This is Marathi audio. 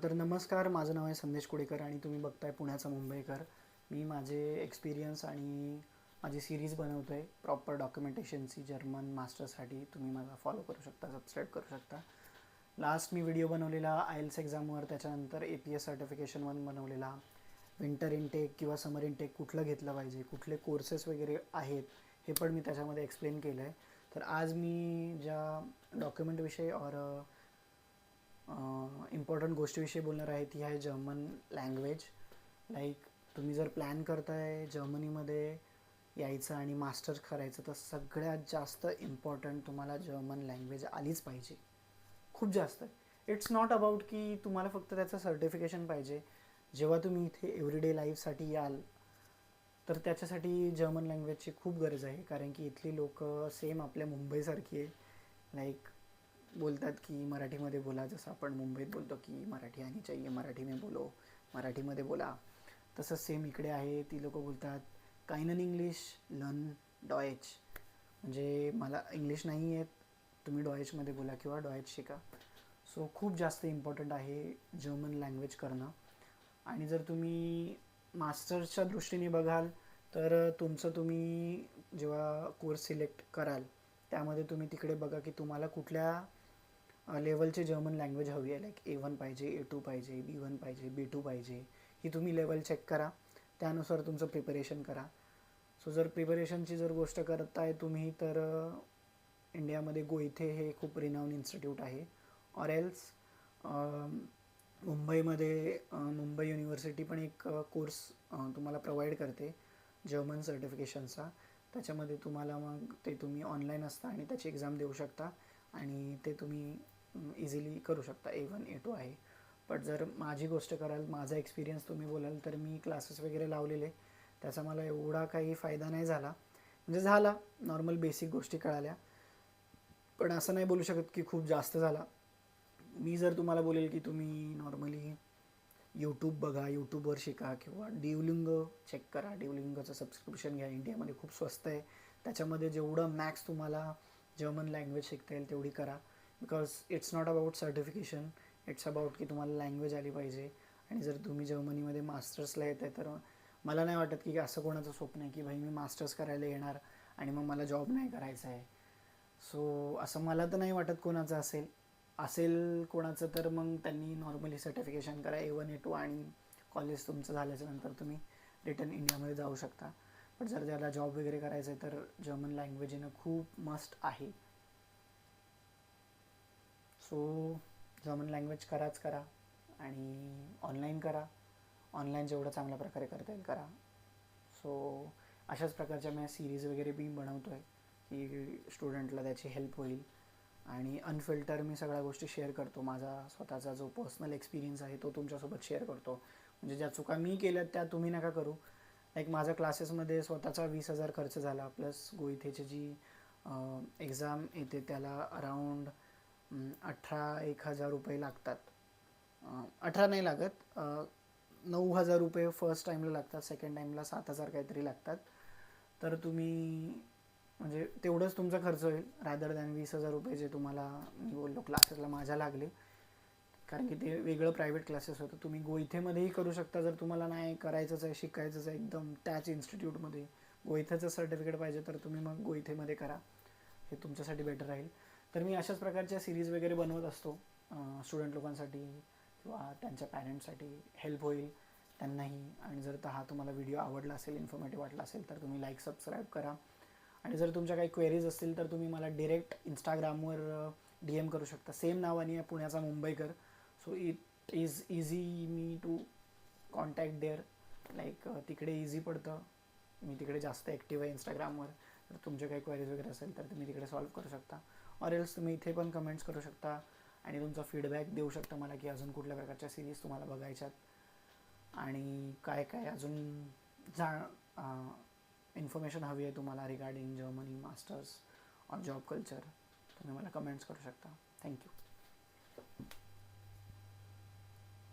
तर नमस्कार, माझं नाव आहे संदेश कुडेकर आणि तुम्ही बघताय पुण्याचा मुंबईकर. मी माझे एक्सपिरियन्स आणि माझी सिरीज बनवतो आहे प्रॉपर डॉक्युमेंटेशनची जर्मन मास्टरसाठी. तुम्ही मला फॉलो करू शकता, सबस्क्राईब करू शकता. लास्ट मी व्हिडिओ बनवलेला आयल्स एक्झामवर, त्याच्यानंतर APS सर्टिफिकेशन 1 बनवलेला. विंटर इनटेक किंवा समर इनटेक कुठलं घेतलं पाहिजे, कुठले कोर्सेस वगैरे आहेत हे पण मी त्याच्यामध्ये एक्सप्लेन केलं आहे. तर आज मी ज्या डॉक्युमेंटविषयी और इम्पॉर्टंट गोष्टीविषयी बोलणार आहे ती आहे जर्मन लँग्वेज. लाईक तुम्ही जर प्लॅन करताय जर्मनीमध्ये यायचं आणि मास्टर्स करायचं तर सगळ्यात जास्त इम्पॉर्टंट तुम्हाला जर्मन लँग्वेज आलीच पाहिजे, खूप जास्त. इट्स नॉट अबाउट की तुम्हाला फक्त त्याचं सर्टिफिकेशन पाहिजे. जेव्हा तुम्ही इथे एव्हरीडे लाईफसाठी याल तर त्याच्यासाठी जर्मन लँग्वेजची खूप गरज आहे, कारण की इथली लोक सेम आपल्या मुंबईसारखी आहे. लाईक बोलतात की मराठीमध्ये बोला, जसं आपण मुंबईत बोलतो की मराठी आनी चाहिए, मराठी में बोलो, मराठीमध्ये बोला, तसंच सेम इकडे आहे. ती लोक बोलतात कायनन इंग्लिश लर्न डॉयच, म्हणजे मला इंग्लिश नाही येत, तुम्ही डॉयचमध्ये बोला किंवा डॉयच शिका. सो खूप जास्त इम्पॉर्टंट आहे जर्मन लँग्वेज करणं. आणि जर तुम्ही मास्टर्सच्या दृष्टीने बघाल तर तुम्ही जेव्हा कोर्स सिलेक्ट कराल त्यामध्ये तुम्ही तिकडे बघा की तुम्हाला कुठल्या लेवलचे जर्मन लँग्वेज हवी आहे. लाईक A1 पाहिजे, A2 पाहिजे, B1 पाहिजे, B2 पाहिजे. ही तुम्ही लेवल चेक करा, त्यानुसार तुमचं प्रिपरेशन करा. सो जर प्रिपरेशनची जर गोष्ट करताय तुम्ही तर इंडियामध्ये गोइथे हे खूप रिनाऊन इन्स्टिट्यूट आहे. ऑर एल्स मुंबईमध्ये मुंबई युनिव्हर्सिटी पण एक कोर्स तुम्हाला प्रोव्हाइड करते जर्मन सर्टिफिकेशनचा. त्याच्यामध्ये तुम्हाला मग ते तुम्ही ऑनलाईन असता आणि त्याची एक्झाम देऊ शकता आणि ते तुम्ही इझिली करू शकता. A1 A2 आहे. बट जर माझी गोष्ट कराल, माझा एक्सपिरियन्स तुम्ही बोलाल तर मी क्लासेस वगैरे लावलेले, त्याचा मला एवढा काही फायदा नाही झाला. म्हणजे झाला, नॉर्मल बेसिक गोष्टी कळाल्या, पण असं नाही बोलू शकत की खूप जास्त झाला. मी जर तुम्हाला बोलेल की तुम्ही नॉर्मली यूट्यूब बघा, यूट्यूबवर शिका किंवा डिवलिंगो चेक करा. डिवलिंगोचं सबस्क्रिप्शन घ्या, इंडियामध्ये खूप स्वस्त आहे. त्याच्यामध्ये जेवढं मॅक्स तुम्हाला जर्मन लँग्वेज शिकता येईल तेवढी करा. Because it's not about certification, it's about की तुम्हाला लँग्वेज आली पाहिजे. आणि जर तुम्ही जर्मनीमध्ये मास्टर्सला येत आहे तर मला नाही वाटत की असं कोणाचं स्वप्न आहे की भाई मी मास्टर्स करायला येणार आणि मग मला जॉब नाही करायचा आहे. सो असं मला तर नाही वाटत कोणाचं असेल कोणाचं, तर मग त्यांनी नॉर्मली सर्टिफिकेशन करा A1 A2 आणि कॉलेज तुमचं झाल्याच्या नंतर तुम्ही रिटर्न इंडियामध्ये जाऊ शकता. पण जर त्याला जॉब वगैरे करायचं आहे तर जर्मन लँग्वेज येणं खूप मस्ट आहे. सो जर्मन लँग्वेज करा आणि ऑनलाईन करा. ऑनलाईन जेवढं चांगल्या प्रकारे करता येईल करा. सो अशाच प्रकारच्या मी सिरीज वगैरे मी बनवतो आहे की स्टुडंटला त्याची हेल्प होईल. आणि अनफिल्टर मी सगळ्या गोष्टी शेअर करतो. माझा स्वतःचा जो पर्सनल एक्सपिरियन्स आहे तो तुमच्यासोबत शेअर करतो. म्हणजे ज्या चुका मी केल्यात त्या तुम्ही नका करू. लाईक माझ्या क्लासेसमध्ये स्वतःचा 20,000 खर्च झाला, प्लस गोइथेची जी एक्झाम येते त्याला अराऊंड 18,000 रुपये लागतात. 18 नाही लागत, 9,000 रुपये फर्स्ट टाईमला लागतात, सेकंड टाईमला 7,000 काहीतरी लागतात. तर तुम्ही म्हणजे तेवढंच तुमचा खर्च होईल रॅदर दॅन 20,000 रुपये जे तुम्हाला मी बोललो क्लासेसला माझ्या लागले, कारण की ते वेगळं प्रायव्हेट क्लासेस होतं. तुम्ही गोइथेमध्येही करू शकता जर तुम्हाला नाही करायचंच आहे, शिकायचंच आहे एकदम त्याच इन्स्टिट्यूटमध्ये. गोइथेचं सर्टिफिकेट पाहिजे तर तुम्ही मग गोइथेमध्ये करा, हे तुमच्यासाठी बेटर राहील. तर मी अशाच प्रकारच्या सिरीज वगैरे बनवत असतो स्टुडंट लोकांसाठी किंवा त्यांच्या पॅरेंट्ससाठी, हेल्प होईल त्यांनाही. आणि जर हा तुम्हाला व्हिडिओ आवडला असेल, इन्फॉर्मेटिव्ह वाटला असेल तर तुम्ही लाईक सबस्क्राईब करा. आणि जर तुमच्या काही क्वेरीज असतील तर तुम्ही मला डिरेक्ट इंस्टाग्रामवर DM करू शकता. सेम नावाने आहे पुण्याचा मुंबईकर. So it is easy me to contact there. Like तिकडे इझी पडतं, मी तिकडे जास्त ॲक्टिव्ह आहे इंस्टाग्रामवर. तर तुमचे काही क्वेरीज वगैरे असेल तर तुम्ही तिकडे सॉल्व्ह करू शकता. ऑर एल्स तुम्ही इथे पण कमेंट्स करू शकता आणि तुमचा फीडबॅक देऊ शकता मला की अजून कुठल्या प्रकारच्या सिरीज तुम्हाला बघायच्यात आणि काय काय अजून इन्फॉर्मेशन हवी आहे तुम्हाला रिगार्डिंग जर्मनी मास्टर्स और जॉब कल्चर. तुम्ही मला कमेंट्स करू शकता. थँक्यू.